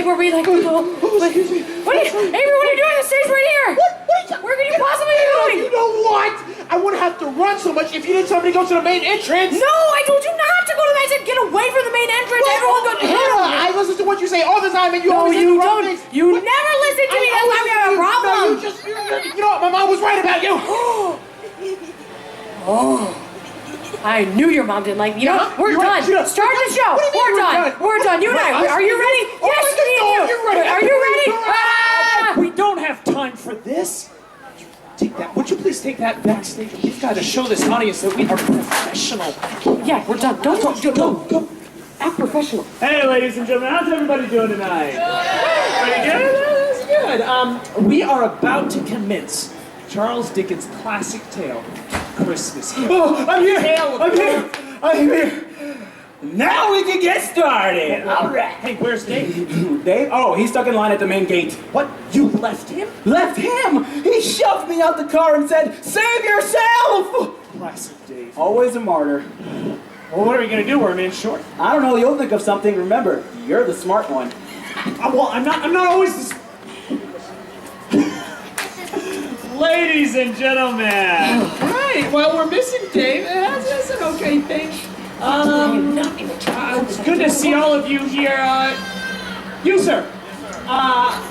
where we like to go. Excuse me. Avery, what are you doing? The stage right here. Where can you possibly be going? You know what? I wouldn't have to run so much if you didn't tell me to go to the main entrance. No, I told you not to go to the main entrance. Get away from the main entrance. Everyone go. I listen to what you say all the time, and you always you interrupt don't. things. You never listen to me. That's why we have a problem. No, you know what? My mom was right about you. Oh. I knew your mom didn't like me. You know, we're done. Start the show. We're done. We're done. You and I. Are you ready? Yes, me and you. Are you ready? We don't have time for this. Take that. Would you please take that backstage? We've got to show this audience that we are professional. Yeah, we're done. Don't talk. Go. Act professional. Hey, ladies and gentlemen, how's everybody doing tonight? Pretty good? That's good. We are about to commence Charles Dickens' classic tale, Christmas Carol. Oh, I'm here. Now we can get started. All right. Hey, where's Dave? Dave? Oh, he's stuck in line at the main gate. What? You left him? Left him? He shoved me out the car and said, "Save yourself!" Classic Dave. Always a martyr. Well, what are we gonna do? We're in short. I don't know, you'll think of something. Remember, you're the smart one. Well, I'm not always this. Ladies and gentlemen. Right. Well, we're missing Dave. That's an okay thing. It's good to see all of you here. You, sir. How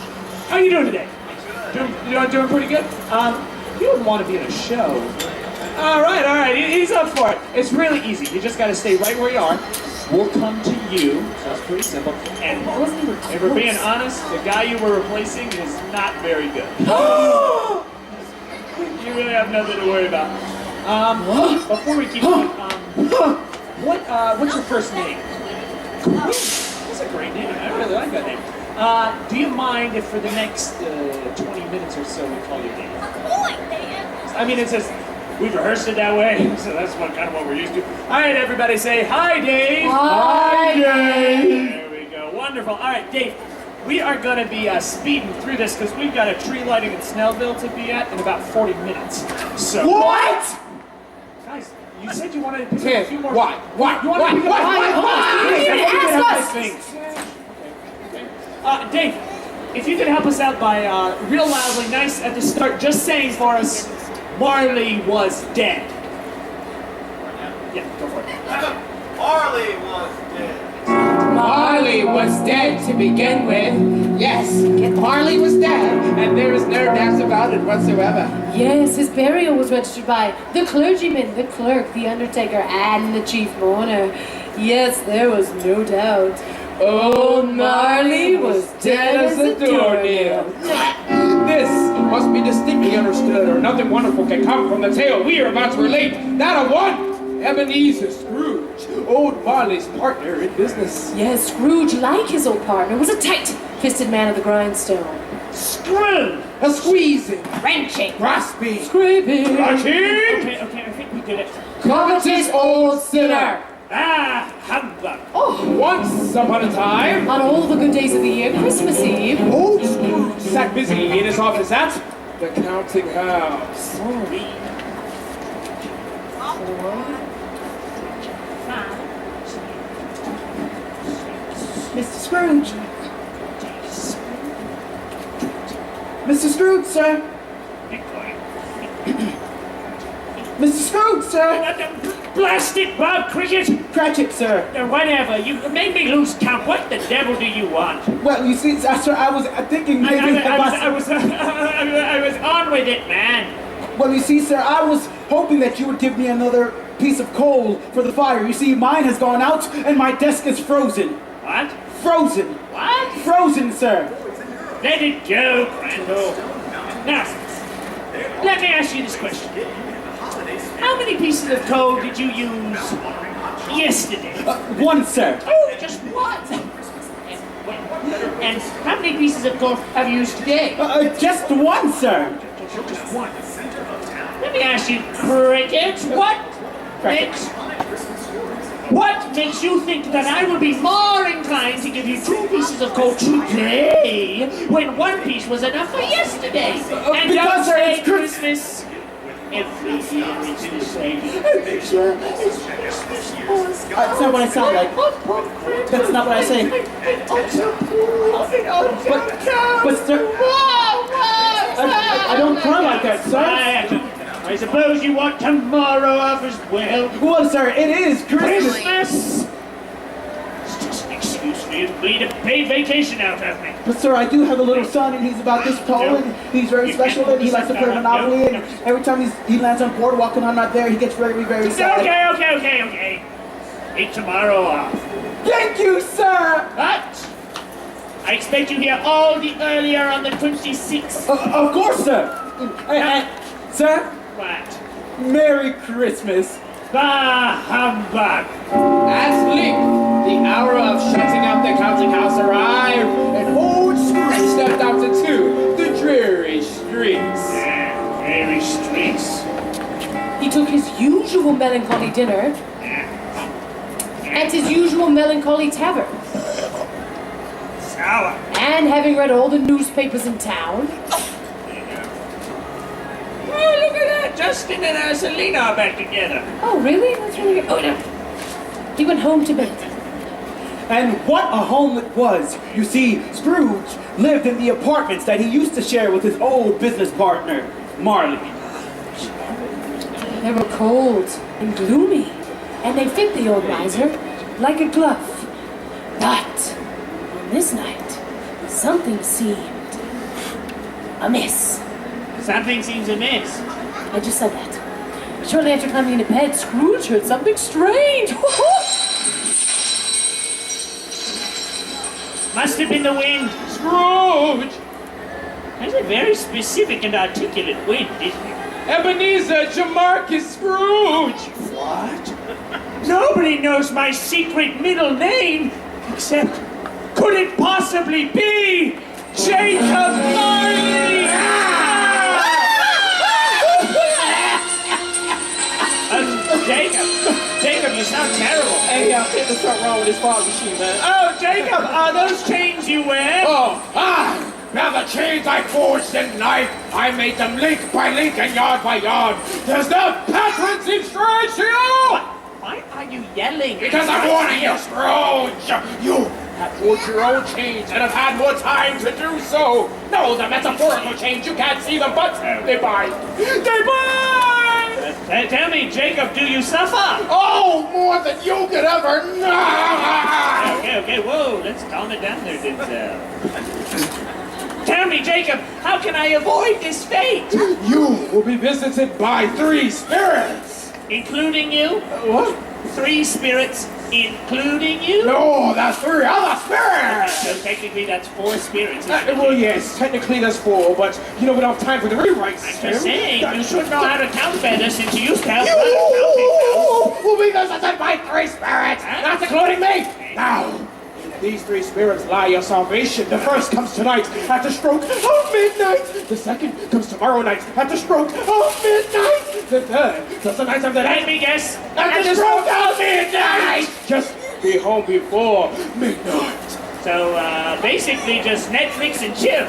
are you doing today? Doing pretty good? You wouldn't want to be in a show. All right. He's up for it. It's really easy. You just got to stay right where you are. We'll come to you. So it's pretty simple. And if we're being honest, the guy you were replacing is not very good. You really have nothing to worry about. Before we keep going, what's your first name? That's a great name. I really like that name. Do you mind if for the next 20 minutes or so we call you Dave? I mean, it says we've rehearsed it that way, so that's kind of what we're used to. All right, everybody say, "Hi, Dave." Hi, Dave. There we go. Wonderful. All right, Dave. We are going to be speeding through this because we've got a tree lighting in Snellville to be at in about 40 minutes. So What? Guys, you said you wanted to pick up a few more. Why? You wanted to pick up Ask us. things. Okay. Dave, if you could help us out by real loudly, nice at the start, just saying for us, Marley was dead. Yeah, go for it. Marley was dead. Marley was dead to begin with. Yes, Marley was dead, and there is no doubt about it whatsoever. Yes, his burial was registered by the clergyman, the clerk, the undertaker, and the chief mourner. Yes, there was no doubt. Old Marley was dead as a doornail. This must be distinctly understood, or nothing wonderful can come from the tale we are about to relate. That of one Ebenezer Scrooge, old Marley's partner in business. Yes, Scrooge, like his old partner, was a tight-fisted man of the grindstone. Screw! A squeezing, Wrenching, grasping, scraping, Okay, I think we did it. covetous old sinner. Ah, humbug. Once upon a time, on all the good days of the year, Christmas Eve. old Scrooge sat busy in his office at the counting house. Mr. Scrooge. Mr. Scrooge, sir. Mr. Scrooge, sir. Blast it, Bob Cricket! Cratchit, sir. Whatever, you made me lose count. What the devil do you want? Well, you see, sir, I was thinking maybe... I was on with it, man. Well, you see, sir, I was hoping that you would give me another piece of coal for the fire. You see, mine has gone out, and my desk is frozen. What? Frozen. What? Frozen, sir. Let it go, Crandall. Now, let me ask you this question. How many pieces of coal did you use yesterday? One, sir. Oh, just one. And how many pieces of coal have you used today? Just one, sir. Just one. Let me ask you, Cricket, what makes you think that I would be more inclined to give you 2 pieces of coal today when 1 piece was enough for yesterday? And because, don't sir, say it's Christmas. Every year is the same. Sure, it's Christmas. That's not what I sound like. That's not what I say. But sir, I don't cry like that, sir. I suppose you want tomorrow off as well. Well, sir, it is Christmas. Christmas! It's just an excuse for you to pay vacation out of me. But sir, I do have a little son, and he's about this tall, and he's very special, and he likes to play Monopoly, and every time he lands on boardwalk and I'm not there, he gets very, very sad. Okay. Take tomorrow off. Thank you, sir! But I expect you here all the earlier on the 26th. Of course, sir! Sir? What? Merry Christmas! Bah, humbug! As Link, the hour of shutting out the counting house arrived, and old Scrooge stepped out into the dreary streets. Dreary streets. He took his usual melancholy dinner at his usual melancholy tavern. Sour. And having read all the newspapers in town, Oh, look at that! Justin and Selena are back together. oh really? That's really good. Oh no. He went home to bed. And what a home it was! You see, Scrooge lived in the apartments that he used to share with his old business partner, Marley. They were cold and gloomy, and they fit the old miser like a glove. But on this night, something seemed amiss. Something seems amiss. I just said that. Shortly after climbing into bed, Scrooge heard something strange. Must have been the wind. Scrooge! That's a very specific and articulate wind, isn't it? Ebenezer Jamarcus Scrooge! What? Nobody knows my secret middle name, except, could it possibly be Jacob Marley? Jacob, you sound terrible. Hey, there's something wrong with this fog machine, man. Oh, Jacob, are those chains you wear? Now the chains I forged and knife, I made them link by link and yard by yard. Does the pattern seem strange to you? Why are you yelling? Because I'm warning you, Scrooge. You have forged your own chains and have had more time to do so. No, the metaphorical chains, you can't see them, but they bind. They bind! Tell me, Jacob, do you suffer? Oh, more than you could ever know! Okay, whoa, let's calm it down there, Denzel. Tell me, Jacob, how can I avoid this fate? You will be visited by 3 spirits. Including you? What? 3 spirits, including you? No, that's 3 other spirits! So technically that's 4 spirits. Well, yes, technically that's 4, but you know we don't have time for the rewrites. I'm just saying, you should know how to count better since you used to have You will be visited by 3 spirits, not including me. Now, these 3 spirits lie your salvation. The first comes tonight at the stroke of midnight. The second comes tomorrow night at the stroke of midnight. The third comes the night of the night. Let me guess. At the stroke of midnight. Just be home before midnight. So, basically just Netflix and chill.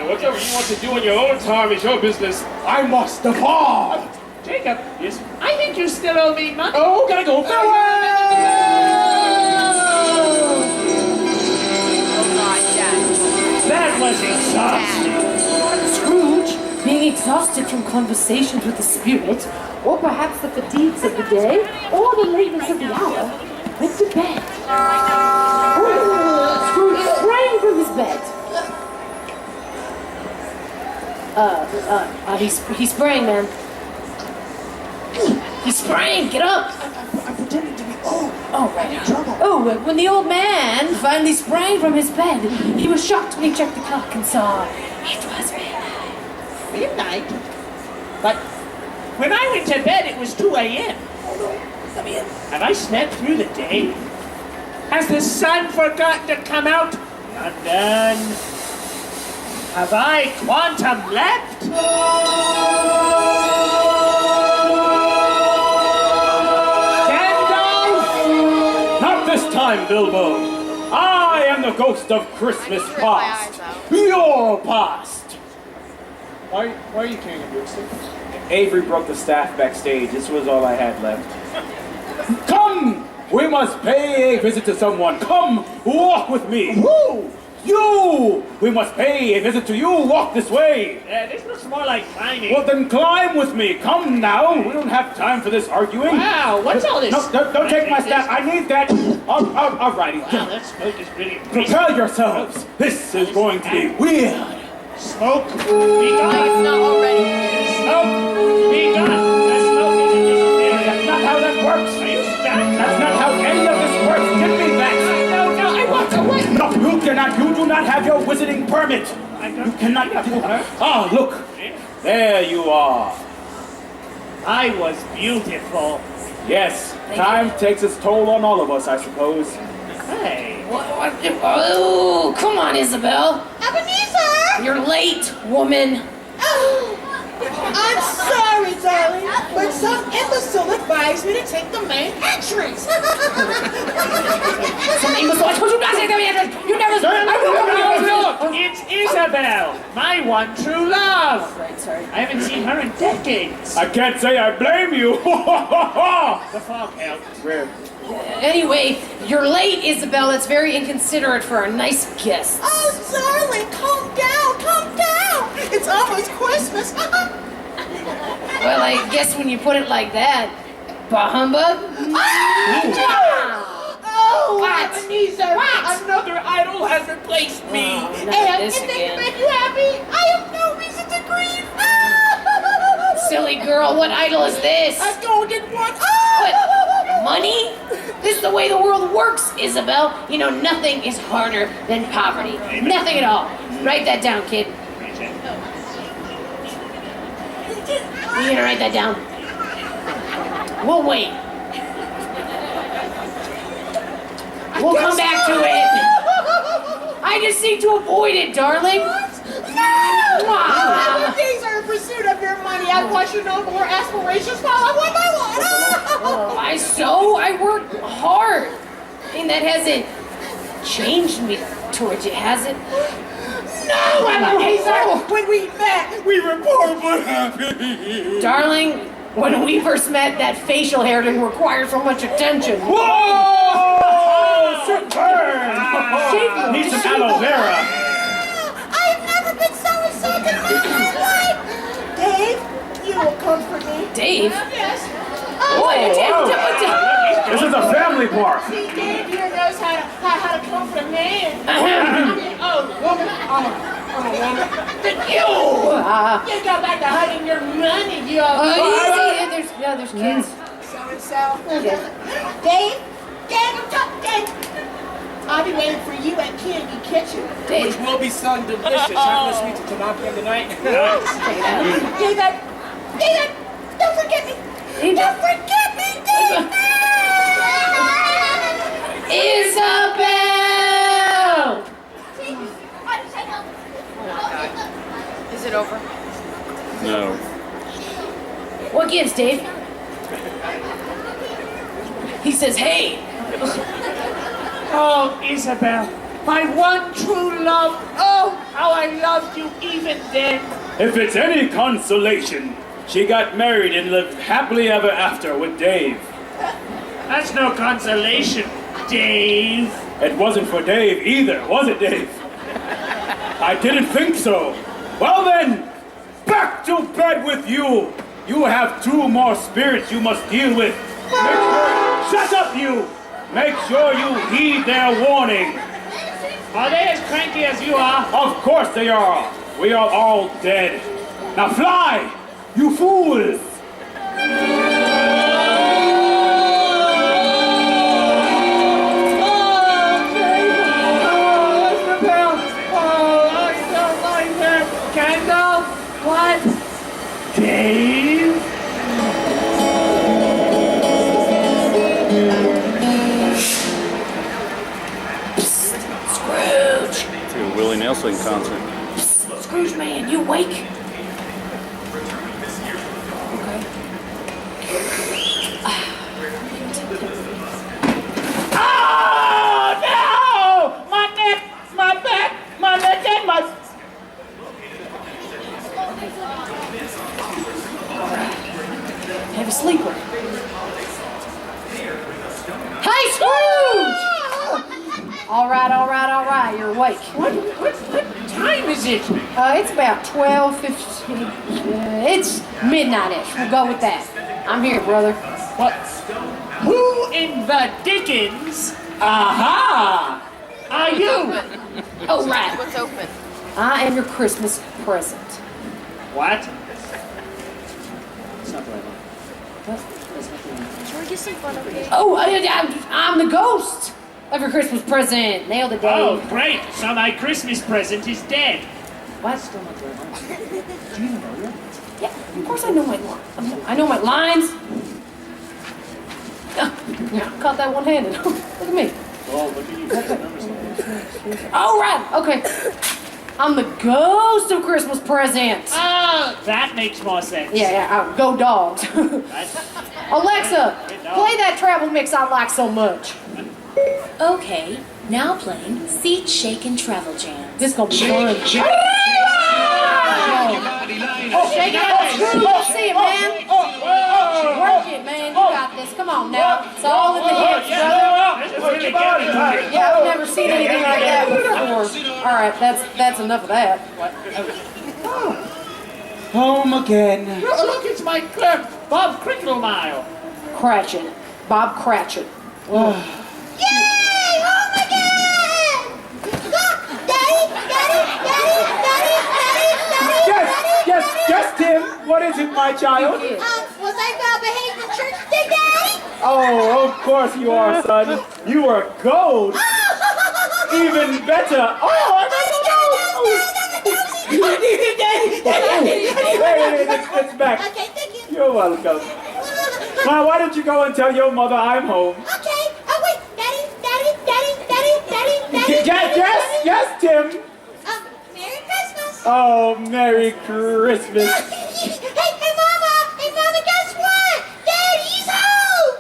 Whatever you want to do in your own time is your business. I must depart. Jacob, yes, I think you still owe me money. Oh, gotta go. Farewell! That was exhausting. Scrooge, being exhausted from conversations with the spirit, or perhaps the fatigues of the day, or the lateness of the hour, went to bed. Scrooge sprang from his bed. He sprang, man. He sprang, get up! I'm pretending to be old. Oh, right. Oh, when the old man finally sprang from his bed, he was shocked when he checked the clock and saw it was midnight. Midnight? But when I went to bed, it was 2 a.m. Let me in. Have I slept through the day? Has the sun forgotten to come out? Not done. Have I quantum leapt? Gandalf! Not this time, Bilbo. I am the ghost of Christmas past. Your past. Why are you carrying a broomstick? Avery broke the staff backstage. This was all I had left. Come We must pay a visit to someone. Come, walk with me. Who? You! We must pay a visit to you. Walk this way. This looks more like climbing. Well, then climb with me. Come now. We don't have time for this arguing. Wow, what's all this? No, don't take my staff. I need that. All righty. Wow, that smoke is really Prepare yourselves. This is going to be weird. Smoke, be gone. It's not already. Smoke, be gone. That smoke isn't disappearing. That's not how that works. Are you stuck? That's not how any of this works. Give me that. No, I want to wait. No, you cannot. You do not have your visiting permit. You cannot. Ah, look. There you are. I was beautiful. Yes, time takes its toll on all of us, I suppose. Hey. Oh, come on, Isabel. Ebenezer! You're late, woman. Oh, I'm sorry, darling, but some imbecile advised me to take the main entrance. Some imbecile. I told you not to take the entrance. You never. Look, it's Isabel, my one true love. Right, sorry. I haven't seen her in decades. I can't say I blame you. The fog helped. Where? Anyway, you're late, Isabel. It's very inconsiderate for a nice guest. Oh, darling, calm down, calm down. It's almost Christmas. Well, I guess when you put it like that, bah humbug. Oh, What? Ebenezer, What? another idol has replaced me. Oh, not And this if they again. make you happy, I have no reason to grieve. Silly girl, what idol is this? A golden one. What? Money? This is the way the world works, Isabel. You know, nothing is harder than poverty. Nothing at all. Write that down, kid. You're gonna write that down. We'll wait. We'll come back to it. I just need to avoid it, darling. No! These are in pursuit of your money. I want you no more aspirations follow one by one. I work hard. I mean, that hasn't changed me towards you, has it? No, Ebenezer! When we met, we were poor but happy. Darling, when we first met, that facial hair didn't require so much attention. Whoa! Superb! Need some aloe vera. I've never been so insulted in my life. Dave, you will comfort me. Dave? Yes. This is a family park. See, Dave here knows how to comfort a man. Woman. I'm a woman. Then you go back to hiding your money, you. There's kids. So. Dave, I'll be waiting for you at Candy Kitchen. Dave. Which will be selling delicious chocolate sweets to knock in the night. David, don't forget me. Don't forget me, David. Isabel! Is it over? No. What gives, Dave? He says, hey. Oh, Isabel, my one true love. Oh, how I loved you even then. If it's any consolation, she got married and lived happily ever after with Dave. That's no consolation, Dave. It wasn't for Dave either, was it, Dave? I didn't think so. Well then, back to bed with you. You have two more spirits you must deal with. Shut up, you! Make sure you heed their warning. Are they as cranky as you are? Of course they are. We are all dead. Now fly, you fools! Kendall? What? Dave? Scrooge! To a Willie Nelson concert. Scrooge, man, you awake? Oh, no! My neck, my back, my neck, and my... Have a sleeper. Hey, Scrooge! All right, you're awake. What time is it? It's about 12:15. It's midnight-ish. We'll go with that. I'm here, brother. What? Who in the dickens? Aha! Are you? Oh, right. What's open? I am your Christmas present. What? It's not the right one. Can we get some fun, okay? Oh, I'm the ghost of your Christmas present. Nailed it, Dave. Oh, great. So my Christmas present is dead. What? Still not the right one. Do you even know yet? Yeah, of course I know my lines. I know my lines. Yeah, caught that one-handed. Look at me. Oh, look at you. Remember something. Oh, right. Okay. I'm the ghost of Christmas presents. That makes more sense. Yeah, go dogs. Alexa, play that travel mix I like so much. Okay, now playing Seat Shake and Travel Jam. This gonna be fun. Shake it out, Scrooge. Let's see it, man. Work it, man. You got this. Come on now. It's all in the hips, brother. Yeah, I've never seen anything like that before. All right, that's enough of that. Home again. Look, it's my clerk, Bob Cricklemile. Cratchit. Bob Cratchit. Yay! Home again! Look! Daddy! Yes, Tim. What is it, my child? Was I well behaved in church today, Daddy? Oh, of course you are, son. You are gold. Even better. It's back. Okay, thank you. You're welcome. Now, why don't you go and tell your mother I'm home? Okay. Oh, wait. Daddy. Yes, Tim. Merry Christmas. Oh, Merry Christmas. Hey, Mama, guess what? Daddy's home.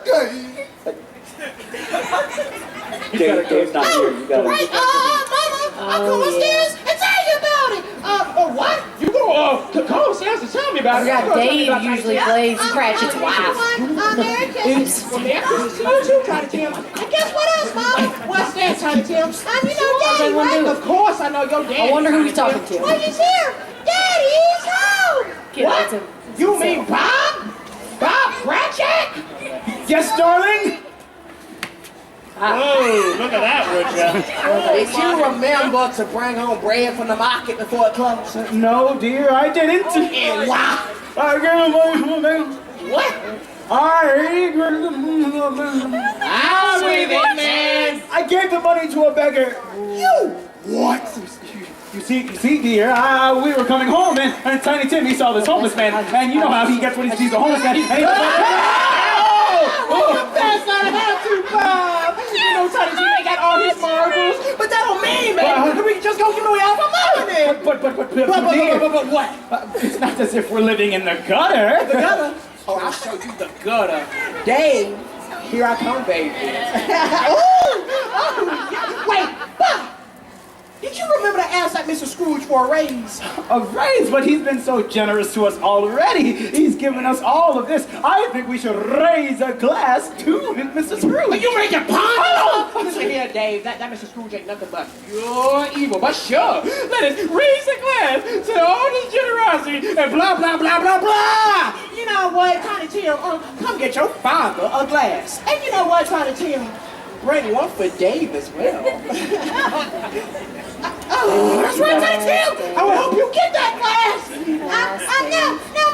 Dave's not here. You gotta. Right, Mama, I'll come upstairs and tell you about it. What? You go go upstairs and tell me about it. Yeah, Dave usually plays Cratchit's wife. Merry Christmas. Well, Merry Christmas to you too, Tiny Tim. And guess what else, Mama? What's that, Tiny Tim? You know Daddy, right? Of course, I know your daddy. I wonder who he's talking to. Well, he's here. Daddy's home. What? You mean Bob? Bob Cratchit? Yes, darling? Oh, look at that, would ya? Did you remember to bring home bread from the market before it closed? No, dear, I didn't. And why? What? I'll leave it, man. I gave the money to a beggar. You? What? You see, dear, we were coming home, and Tiny Tim, he saw this homeless man, and you know how he gets when he sees a homeless man. That's not how to, Bob. You know, Tiny Tim ain't got all his marbles, but that don't mean, man. We can just go give away all my money. But what? It's not as if we're living in the gutter. The gutter? Oh, I'll show you the gutter. Dave, here I come, baby. Wait, Bob. Did you remember to ask that Mr. Scrooge for a raise? A raise, but he's been so generous to us already. He's given us all of this. I think we should raise a glass to Mr. Scrooge. Are you making puns? Listen here, Dave. That Mr. Scrooge ain't nothing but pure evil. But sure, let us raise a glass to all this generosity and blah, blah, blah, blah, blah. You know what, Tiny Tim? Come get your father a glass. And you know what, Tiny Tim? Bring one for Dave as well. Oh, that's right, Tiny Tim. I will help you get that glass. No,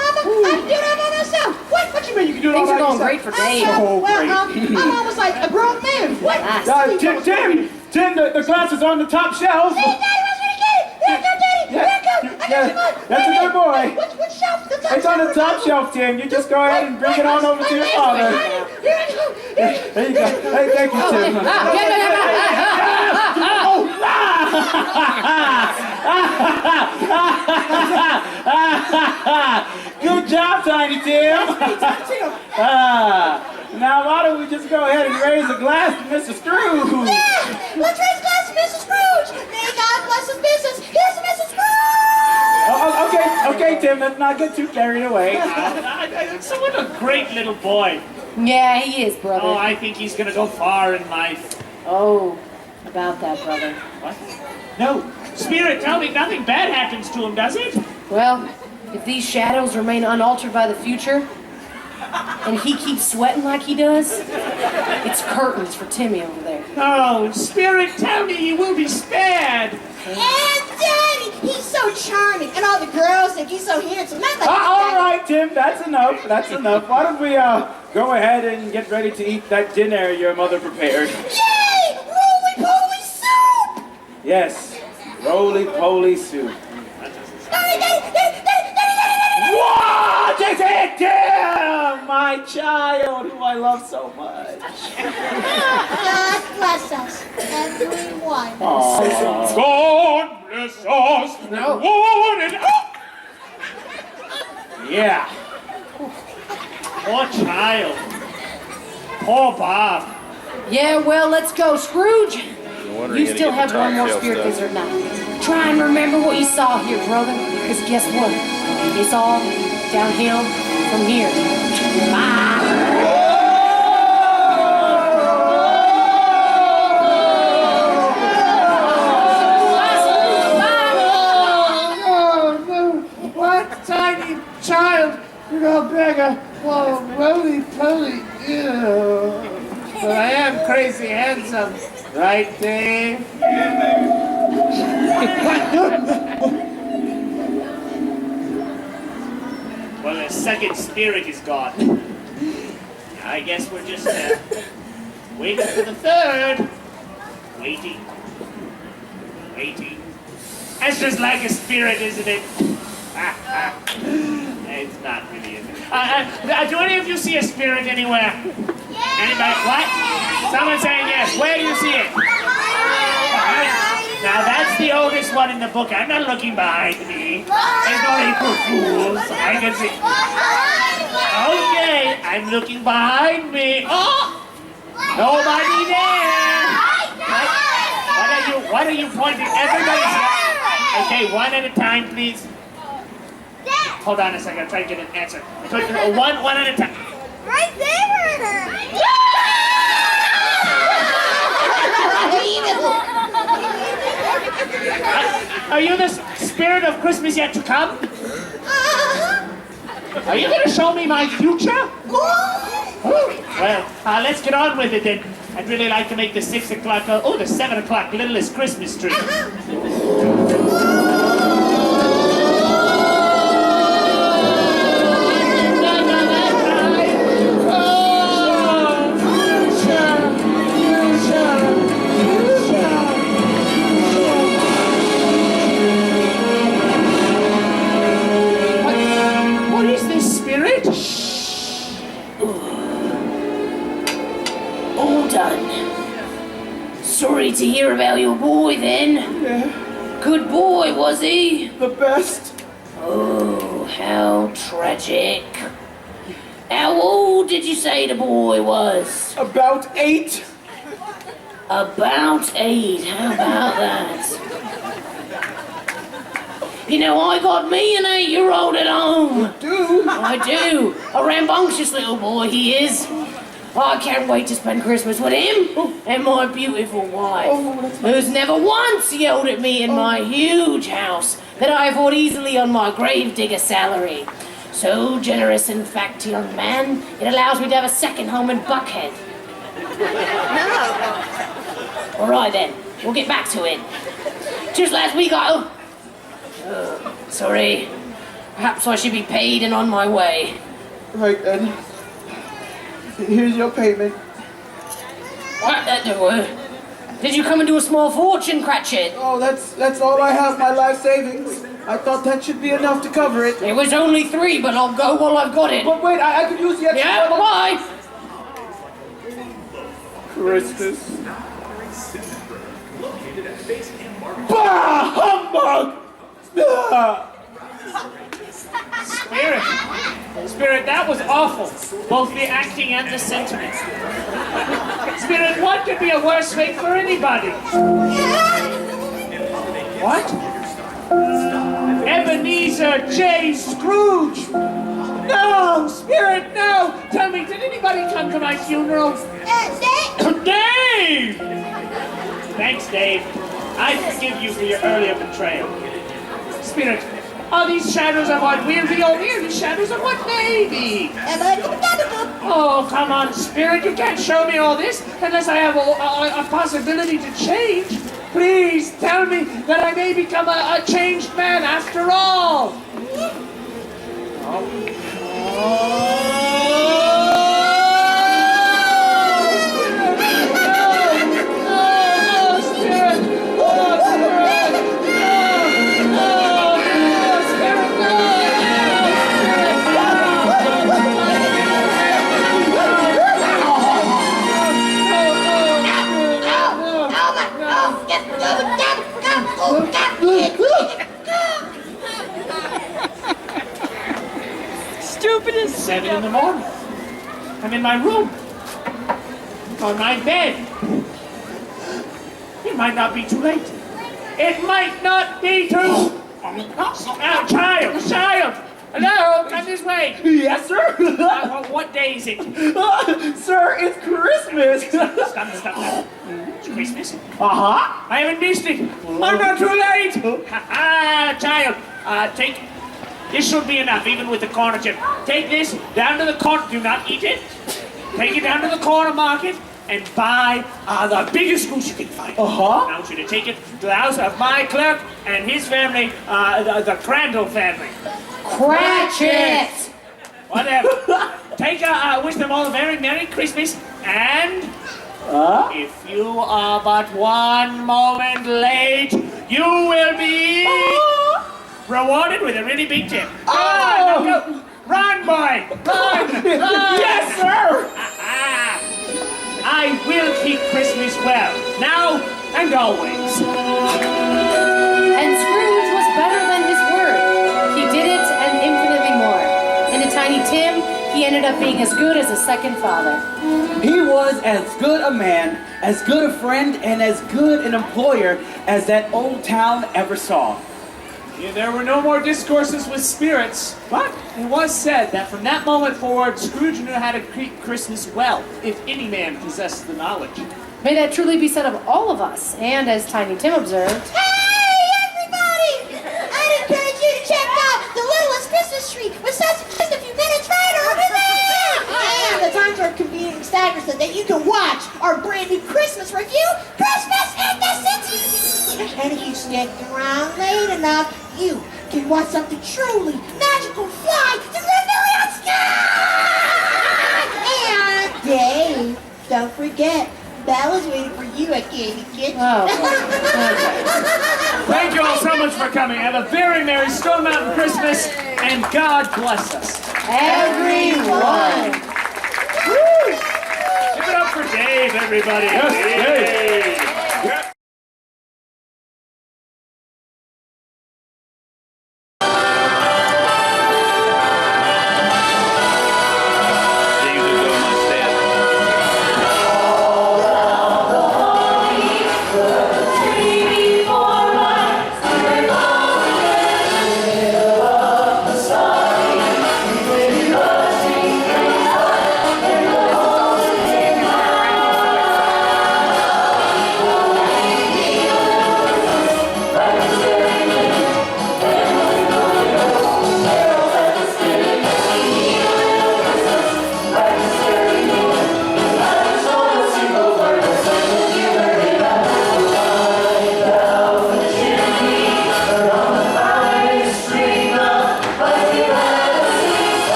Mama. I can do that by myself. What you mean you can do it all Things are by going yourself? great for Dave. I'm almost like a grown man. What? Tim, the glass is on the top shelf. Hey, Daddy, where's gonna get it? Here it go, Daddy. Here it go. I got your mug. That's a good boy. Which shelf? The top It's on the top shelf, Tim. You just go ahead and bring it on over to your father. Here it go. There you go. Hey, thank you, Tim. Good job, Tiny Tim. Now why don't we just go ahead and raise a glass to Mr. Scrooge? Yeah, let's raise a glass to Mr. Scrooge. May God bless his business. Here's to Mr. Scrooge. Okay, Tim. Let's not get too carried away. So what a great little boy. Yeah, he is, brother. Oh, I think he's gonna go far in life. Oh, about that, brother. What? No. Spirit, tell me nothing bad happens to him, does it? Well, if these shadows remain unaltered by the future, and he keeps sweating like he does, it's curtains for Timmy over there. Oh, Spirit, tell me he will be spared. And Daddy, he's so charming, and all the girls think he's so handsome. Not like All right, Tim, that's enough. That's enough. Why don't we go ahead and get ready to eat that dinner your mother prepared? Yay! Roly-poly soup! Yes, roly-poly soup. What is it, Tim? My child, who I love so much. God bless us, everyone. God bless us. No. One and Yeah. Poor child. Poor Bob. Yeah, well, let's go. Scrooge, wonder you you're still gonna have get the one more top spirit shelf visit night. Try and remember what you saw here, brother, because guess what? It's all downhill from here. Bye. What tiny child could go beg a roly-poly? But I am crazy handsome, right, Dave? Well, the second spirit is gone. I guess we're just waiting for the third. Waiting. That's just like a spirit, isn't it? It's not really, is it? Do any of you see a spirit anywhere? Anybody? What? Someone saying yes. Where do you see it? Now that's the oldest one in the book. I'm not looking behind me. There's no April Fools. I can see. Okay, I'm looking behind me. Oh! Nobody there! What are you pointing? Everybody's here. Okay, one at a time, please. Hold on a second, I'll try to get an answer. One at a time. Right there! Are you the spirit of Christmas yet to come? Are you going to show me my future? Well, let's get on with it then. I'd really like to make the 6 o'clock, the 7 o'clock Littlest Christmas tree. What is this, spirit? All done. Sorry to hear about your boy then. Yeah, Good boy, was he? the best. Oh, how tragic. How old did you say the boy was? About 8. About 8. How about that? You know, I got me an 8-year-old at home. Do? I do. A rambunctious little boy he is. I can't wait to spend Christmas with him and my beautiful wife, who's never once yelled at me in my huge house that I afford easily on my gravedigger salary. So generous, in fact, young man, it allows me to have a second home in Buckhead. All right then, we'll get back to it. Just last week sorry. Perhaps I should be paid and on my way. Right then. Here's your payment. What? Did you come into a small fortune, Cratchit? Oh, that's all I have, my life savings. I thought that should be enough to cover it. It was only 3, but I'll go while I've got it. But wait, I could use the extra Yeah, one. bye-bye. Christmas. Bah! Humbug! Ah! Spirit, that was awful. Both the acting and the sentiment. Spirit, what could be a worse fate for anybody? What? Ebenezer J. Scrooge. No, Spirit, no! Tell me, did anybody come to my funeral? Dave! Thanks, Dave. I forgive you for your earlier betrayal. Spirit, are these shadows of what will be or merely shadows of what may be? Oh, come on, Spirit, you can't show me all this unless I have a possibility to change. Please tell me that I may become a changed man after all. Stupidest. 7 in the morning. I'm in my room. On my bed. It might not be too late. It might not be too... Child! Hello, come this way. Yes, sir. What day is it? Sir, it's Christmas. Stop. It's Christmas? Uh-huh. I haven't missed it. I'm not too late. Child, take... This should be enough, even with the corner chip. Take this down to the corner. Do not eat it. Take it down to the corner market and buy the biggest goose you can find. Uh-huh. I want you to take it to the house of my clerk and his family, the Crandall family. Cratchit! Whatever. Take wish them all a very Merry Christmas, and if you are but one moment late, you will be rewarded with a really big tip. Oh! Go. Run, boy! Run! Yes, sir! I will keep Christmas well, now and always. And Scrooge was better than his word. He did it and infinitely more. And to Tiny Tim, he ended up being as good as a second father. He was as good a man, as good a friend, and as good an employer as that old town ever saw. Yeah, there were no more discourses with spirits, but it was said that from that moment forward, Scrooge knew how to keep Christmas well, if any man possessed the knowledge. May that truly be said of all of us, and as Tiny Tim observed, Hey, everybody! I'd encourage you to check out the Littlest Christmas tree with such just a few minutes right over there! And the times are convenient staggers so that you can watch our brand new Christmas review, Christmas in the City! And if you stick around late enough, you can watch something truly magical fly through the million sky! And Dave, don't forget, Bella's waiting for you at Candy Kitchen. oh, Thank you all so much for coming. Have a very Merry Stone Mountain Christmas, and God bless us. everyone! Give it up for Dave, everybody. Yes, Dave. Dave will go in my stead.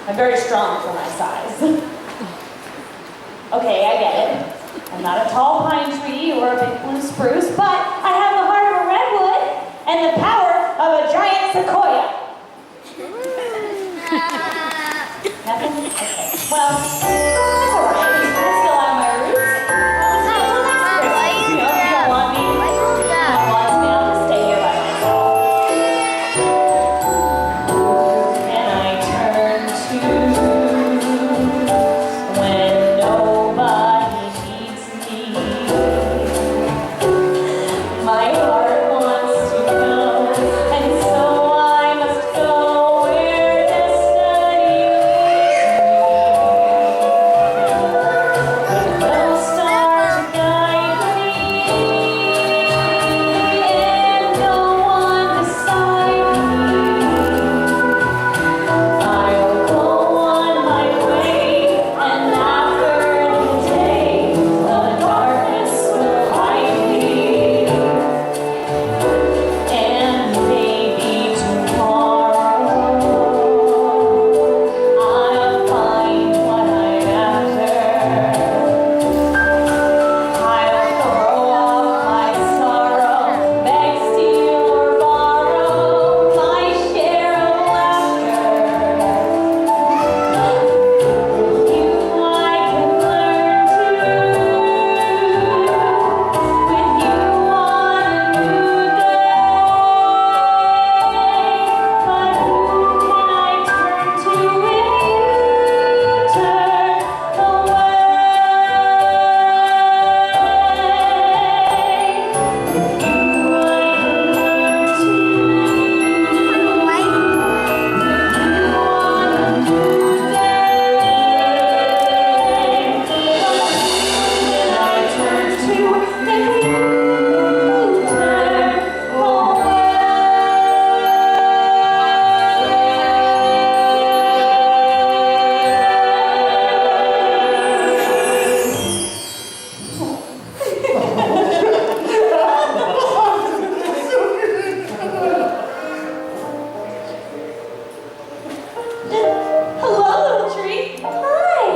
I'm very strong for my size. Okay, I get it. I'm not a tall pine tree or a big blue spruce, but I have the heart of a redwood and the power of a giant sequoia. Nothing? Okay. Well, that's all right. I still have my roots. Until next Christmas. You know, if you don't want me, you don't want me, I'll just stay here by myself. And I turn to when nobody needs me. My heart wants to go, and so I must go where destiny leads me. No star to guide me, and no one beside me. I'll go on my way, and after the day, the darkness will hide me. And maybe tomorrow, I'll find what I'm after. I'll throw off my sorrow, beg, steal, or borrow my share of laughter. With you I can learn to, with you on a new day. But who can I turn to if you turn away? With you I can learn to, with you on a new Hello, little tree. Hi.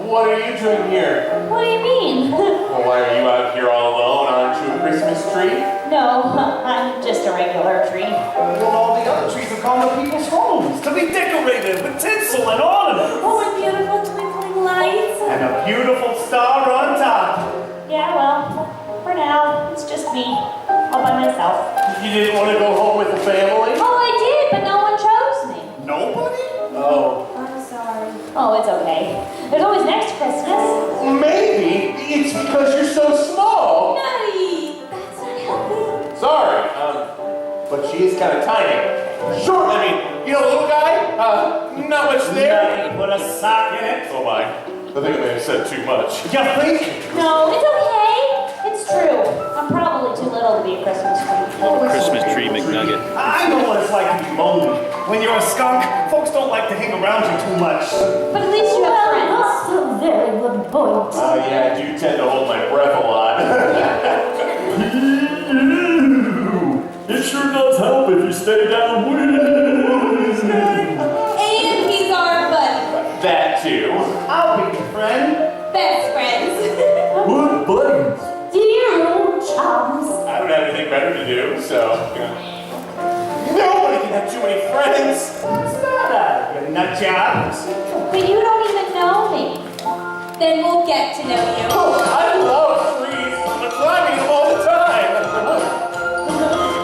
What are you doing here? What do you mean? Well, why are you out here all alone? Aren't you a Christmas tree? No, I'm just a regular tree. Well, all the other trees have gone to people's homes to be decorated with tinsel and ornaments. Oh, and beautiful twinkling lights. And a beautiful star on top. Yeah, well, for now, it's just me, all by myself. You didn't want to go home with the family? Oh, I did, but no one chose me. Nobody? Oh. I'm sorry. Oh, it's okay. There's always next Christmas. Maybe it's because you're so small. Nutty! That's not helping. Sorry, but she is kind of tiny. Short, I mean, you know, little guy, not much there. Put a sock in it. Oh my, I think I may have said too much. You think? No, it's okay. It's true. I'm probably too little to be a Christmas tree. Christmas tree McNugget. I know what it's like to be lonely. When you're a skunk, folks don't like to hang around you too much. But at least you have friends. That's a very good point. Oh yeah, I do tend to hold my breath a lot. It sure does help if you stay downwind. And he's our buddy. That too. I'll be your friend. Best friends. Good buddies. Dear old chums. I don't have anything better to do, so, you know. Nobody can have too many friends. What's that? You nut jobs. But you don't even know me. Then we'll get to know you. Oh, I love trees. I'm climbing them all the time.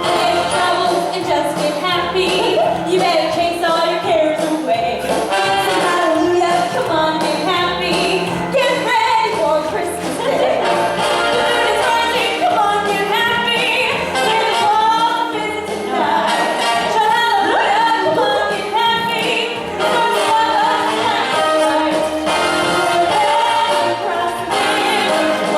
And troubles and just get happy. You better chase all your cares away. Hallelujah, come on, get happy. Get ready for Christmas Day. The moon is rising, come on, get happy. Santa Claus visits tonight. Shout hallelujah, come on, get happy. Christmas love us tonight. Across the land.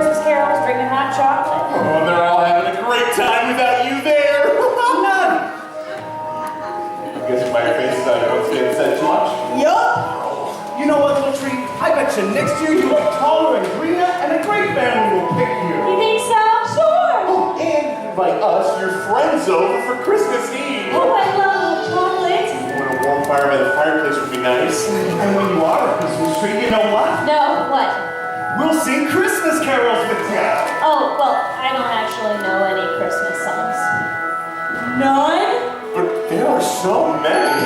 Christmas carols, drinking hot chocolate. Oh, they're all having a great time without you there. None. I'm guessing by your faces I don't stand said too much. Yup. You know what, little tree? I bet you next year you'll be taller and greener, and a great family will pick you. You think so? Sure. Oh, and invite us, your friends, over for Christmas Eve. Oh, I love chocolate. When a warm fire by the fireplace would be nice. And when you are a Christmas tree, you know what? No, what? We'll sing Christmas carols with you. Oh, well, I don't actually know any Christmas songs. None? But there are so many. I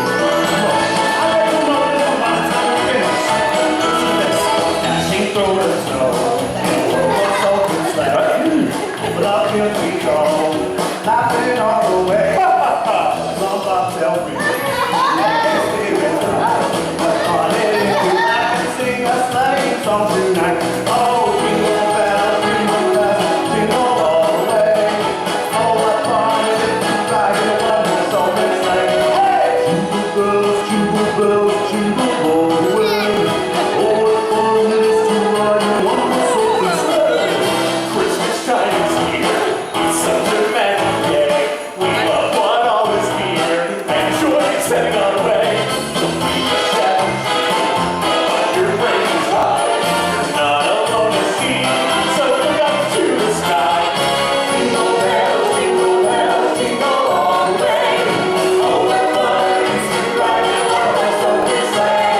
bet you'll know this one by the time we finish. Listen to this. Dashing through the snow. What's open sleigh? Without you we go. Laughing all the way. Some bobtail ring. But on it if you like to sing a sleighing song tonight. Oh, jingle bells, jingle all the way. Oh, what fun it is to ride in a wonderful open sleigh. Hey! Jingle bells, jingle all the way. Oh, what fun it is to ride in a wonderful open sleigh. Christmas time is here. It's such a magic day. We love what all is here. And joy is setting our way. So we can shout. Your brain is high. You're not alone to see. So look up to the sky. Jingle bells, jingle all the way. Oh, what fun it is to ride in a wonderful open sleigh.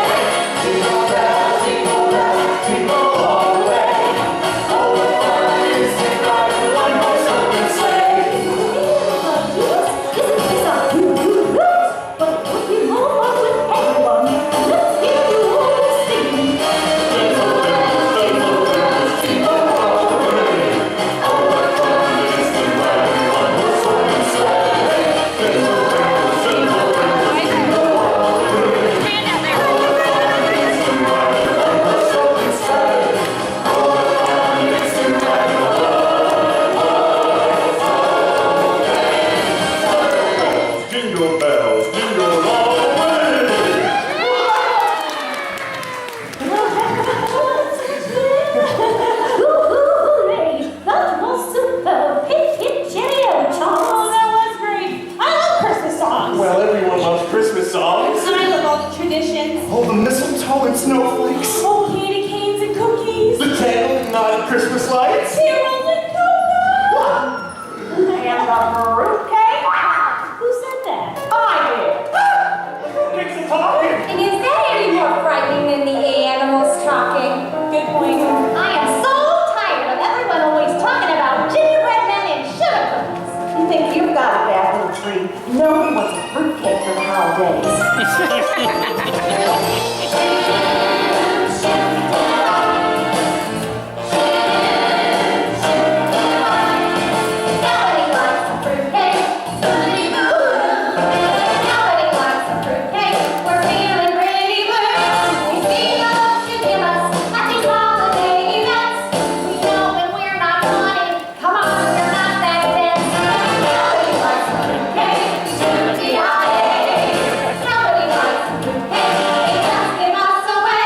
Jingle bells, jingle all the way. Oh, what fun it is to ride in a wonderful open sleigh. Jingle bells, jingle all the way. That was superb. Hip, hip, cheerio, Charles. Oh, that was great. I love Christmas songs. Well, everyone loves Christmas songs. I love all the traditions. Oh, the mistletoe and snowflakes. Oh, candy canes and cookies. The candle knotted Christmas lights. Cereals and cocoa. And the fruitcake. Who said that? I did. Who makes the talking? And is that any more frightening than the animals talking? Good point. I am so tired of everyone always talking about gingerbread men and sugar cookies. You think you've got a bad little tree? Nobody wants a fruitcake for the holidays. Nobody likes a fruitcake. Nobody likes a fruitcake. We're feeling pretty blue. We see those you give us at these holiday events. We know when we're not wanted. Come on, you're not that dense. Nobody likes a fruitcake. Nobody likes a fruitcake. They just give us away.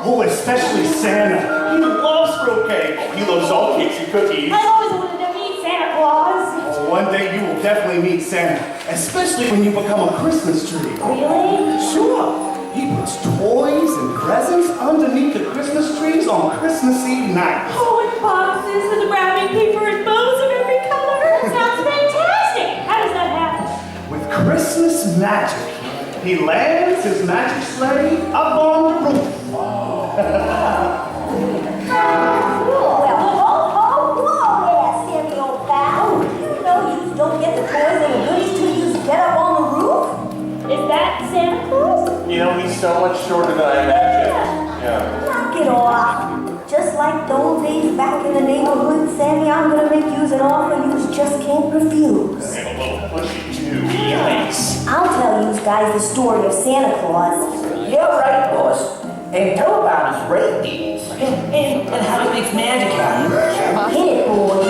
Oh, especially Santa. He loves fruitcake. He loves all cakes and cookies. I've always wanted to meet Santa Claus. Oh, one day you will definitely meet Santa, especially when you become a Christmas tree. Really? Sure. He puts toys and presents underneath the Christmas trees on Christmas Eve night. Oh, and boxes and wrapping paper and bows of every color. Sounds fantastic. How does that happen? With Christmas magic, he lands his magic sleigh up on the roof. Well, yeah, Sammy, old pal. You know you don't get the toys and the goodies till you just get up on the roof. Is that Santa Claus? You know, he's so much shorter than I imagined. Yeah. Knock it off. Just like those days back in the neighborhood, Sammy, I'm gonna make you an offer you just can't refuse. And a little pushy, too. Yes. I'll tell you guys the story of Santa Claus. You're right, boss. And tell about his reindeers. And how he makes magic happen. Hit it, boy.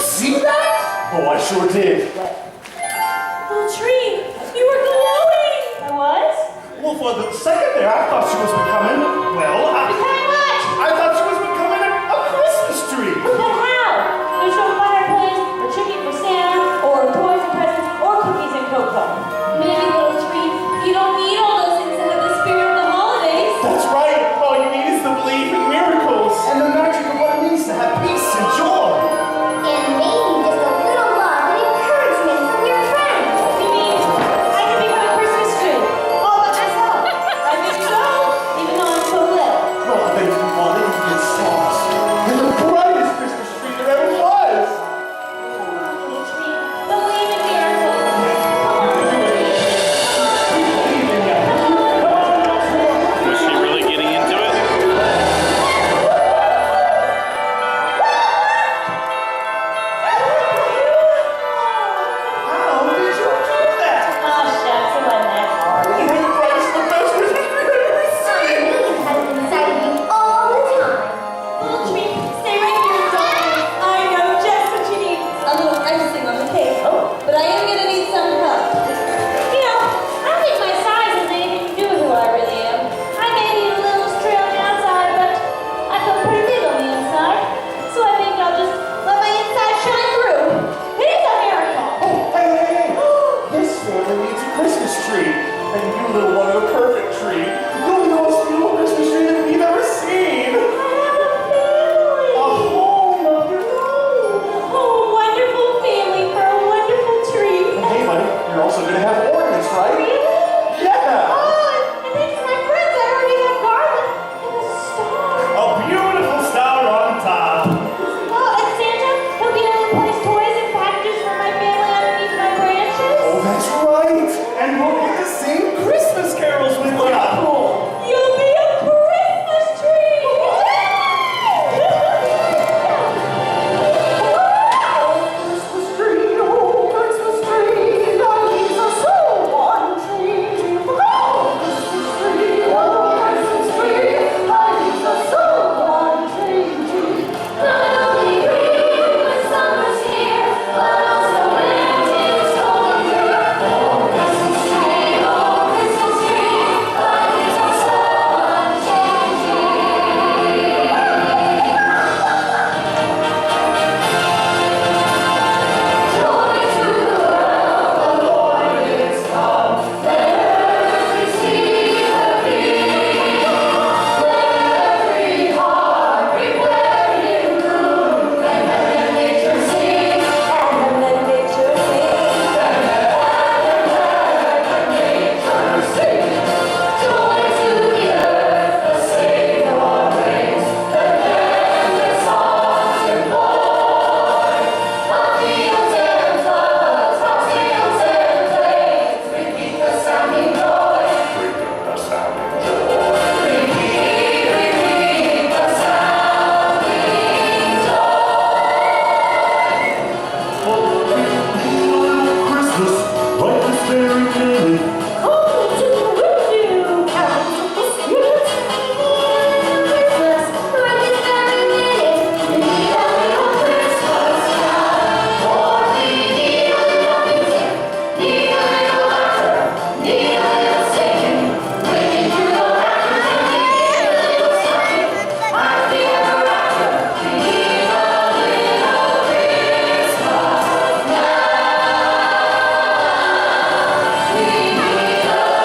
see that? Oh, I sure did. Little tree, you were glowing! I was? Well, for the second there, I thought she was becoming, well, Becoming what? I thought she was becoming a Christmas tree. But how? There's no fireplace, or chicken for Santa, or toys and presents, or cookies and cocoa. Maybe, little tree, you don't need all those things to have the spirit of the holidays. That's right. All you need is to believe in miracles and the magic of what it means to have peace and joy. And maybe just a little love and encouragement from your friends. You mean I can become a Christmas tree all by myself? I think so, even though I'm so little. Well, I bet if you wanted, you could stars. And the brightest Christmas tree there ever was. Little tree, believe in miracles. Come on, little tree. Was she really getting into it? How did you do that? Oh, shucks, it wasn't that hard. You were the brightest, the best Christmas tree I've ever seen. Has been inside of you all the time. Little tree, stay right here, darling. I know just what you need. A little icing on the cake. But I am gonna need some help. You know, I don't think my size has anything to do with who I really am. I may be the littlest tree on the outside, but I feel pretty big on the inside. So I think I'll just let my inside shine through. It is a miracle. Hey. This family needs a Christmas tree. And you, little one, are the perfect tree. You're the most beautiful Christmas tree that we've ever seen. I have a family. A home of your own. Oh, wonderful family for a wonderful tree. And hey, buddy, you're also going to have ornaments, right? Really? Yeah. Oh, and thanks to my friends, I already have garland and a star. A beautiful star on top. Oh, and Santa, he'll be able to place toys and packages for my family underneath my branches. Oh, that's right. And we'll get to sing Christmas carols with you. You'll be a Christmas tree. Christmas tree, oh, Christmas tree, that leaves us so one tree. Oh, Christmas tree, oh, Christmas tree, that leaves us so one tree. Not only green when summer's here, but also when it's cold here. Oh, Christmas tree, that leaves us so joy to the world, the Lord is come. Let earth receive the King. Let every heart prepare Him room, and let nature sing, and let nature sing, and let nature sing. Joy to the earth, the Savior reigns. Let endless songs employ. On fields and floods, on fields and plains, repeat the sounding noise. Repeat the sounding joy. Repeat the sounding Christmas, right this very minute. Only to you, carols of the spirit. Christmas, right this very minute. We need a little Christmas time. For we need a little music, need a little laughter, need a little singing. Ringing through the rafters, and we need a little something. I feel the rapture. We need a little Christmas now. We need a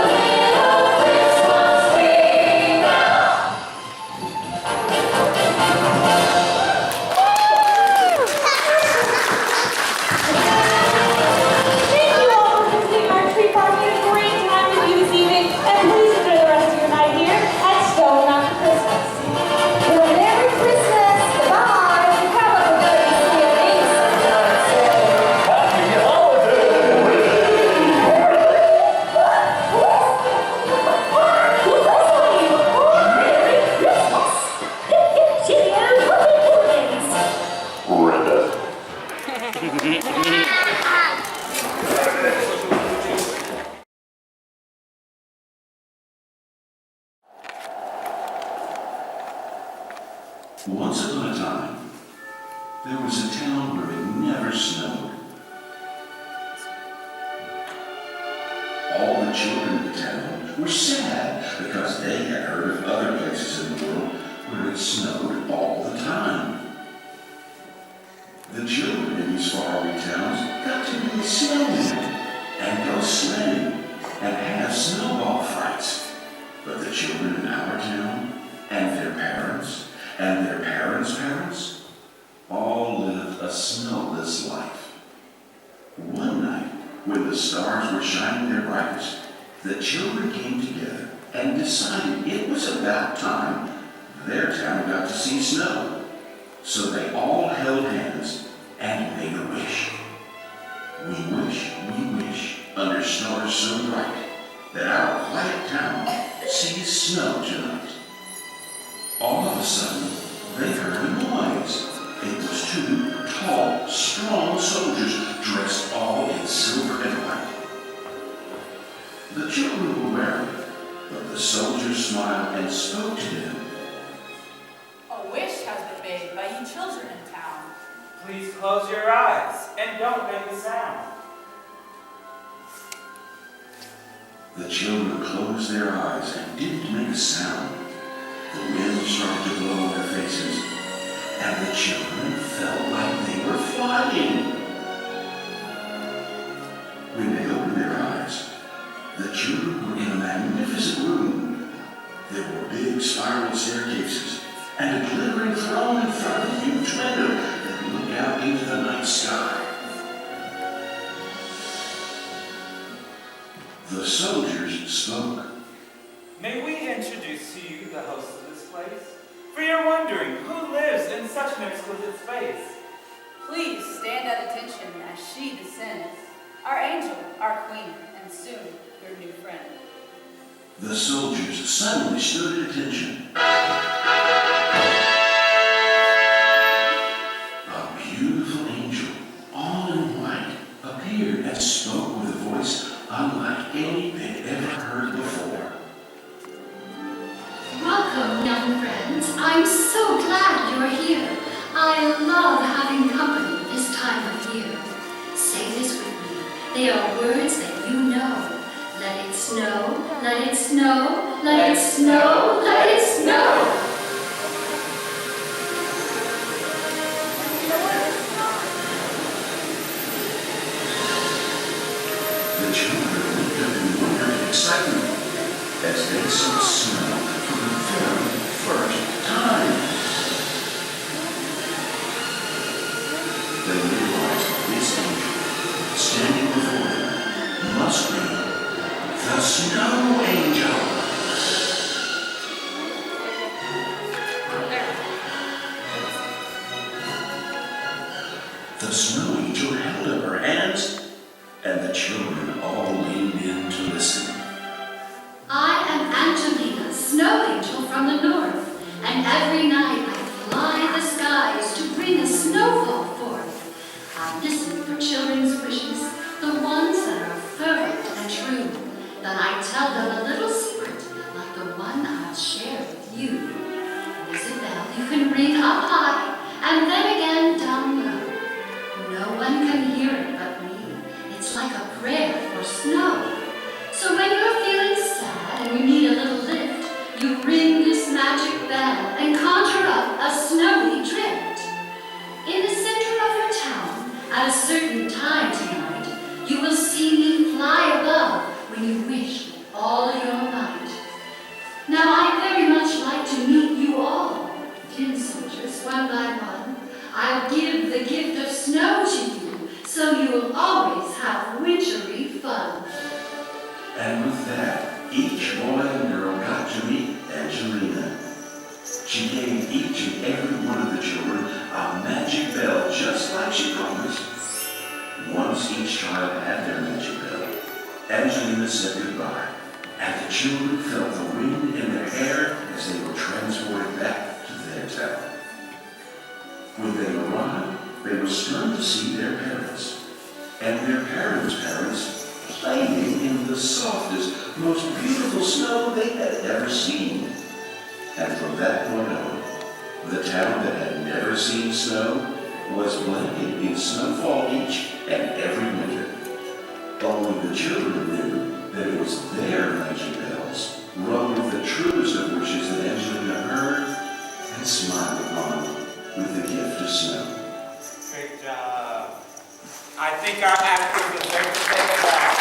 little Christmas tree now. Thank you all for visiting our tree park. We had a great time with you this evening. And please enjoy the rest of your night here at Stone After Christmas. Well, Merry Christmas. Goodbye. Have a good evening. Happy Once upon a time, There was a town where it never snowed. All the children in the town were sad because they had heard of other places in the world where it snowed all the time. The children in these faraway towns got to be snowmen and go sledding and have snowball fights. But the children in our town and their parents and their parents' parents all lived a snowless life. One night, when the stars were shining their brightest, the children came together and decided it was about time their town got to see snow. So they all held hands and made a wish. We wish, under stars so bright, that our quiet town sees snow tonight. All of a sudden, they heard a noise. It was two tall, strong soldiers dressed all in silver and white. The children were wary, but the soldiers smiled and spoke to them. A wish has been made by you children in town. Please close your eyes and don't make a sound. The children closed their eyes and didn't make a sound. The wind started to blow on their faces, and the children felt like they were flying. When they opened their eyes, the children were in a magnificent room. There were big spiral staircases and a glittering throne in front of a huge window that looked out into the night sky. The soldiers spoke. May we introduce to you the host of this place? For you're wondering who lives in such an exquisite space. Please stand at attention as she descends. Our angel, our queen, and soon your new friend. The soldiers suddenly stood at attention. A beautiful angel, all in white, appeared and spoke with a voice unlike any they'd ever heard before. Welcome, young friends. I'm so glad you're here. I love having company this time of year. Say this with me. They are words that you know. Let it snow, let it snow, let it snow, let it snow. The children looked up in wonder and excitement as they saw snow for the very first time. They realized that this angel, standing before them, must be the Snow Angel. The Snow Angel held up her hands, and the children all leaned in to listen. I am Angelina, Snow Angel from the north, and every night I fly the skies to bring a snowfall forth. I listen for children's wishes, the ones that are fervent and true. Then I tell them a little secret, like the one I'll share with you. There's a bell you can ring up high, and then again down low. No one can hear it but me. It's like a prayer for snow. So when you're feeling sad and you need a little lift, you ring this magic bell and conjure up a snowy drift. In the center of your town, at a certain time tonight, you will see me fly above when you wish with all your might. Now I very much like to meet you all, tin soldiers, one by one. I'll give the gift of snow to you, so you will always have wintry fun. And with that, each boy and girl got to meet Angelina. She gave each and every one of the children a magic bell, just like she promised. Once each child had their magic bell, Angelina said goodbye, and the children felt the wind in their hair as they were transported back to their town. When they arrived, they were stunned to see their parents, and their parents' parents playing in the softest, most beautiful snow they had ever seen. And from that point on, the town that had never seen snow was blanketed in snowfall each and every winter. Only the children knew that it was their magic bells, rung with the truest of wishes that Angelina heard and smiled upon with the gift of snow. Great job. I think our actors deserve to take a bow.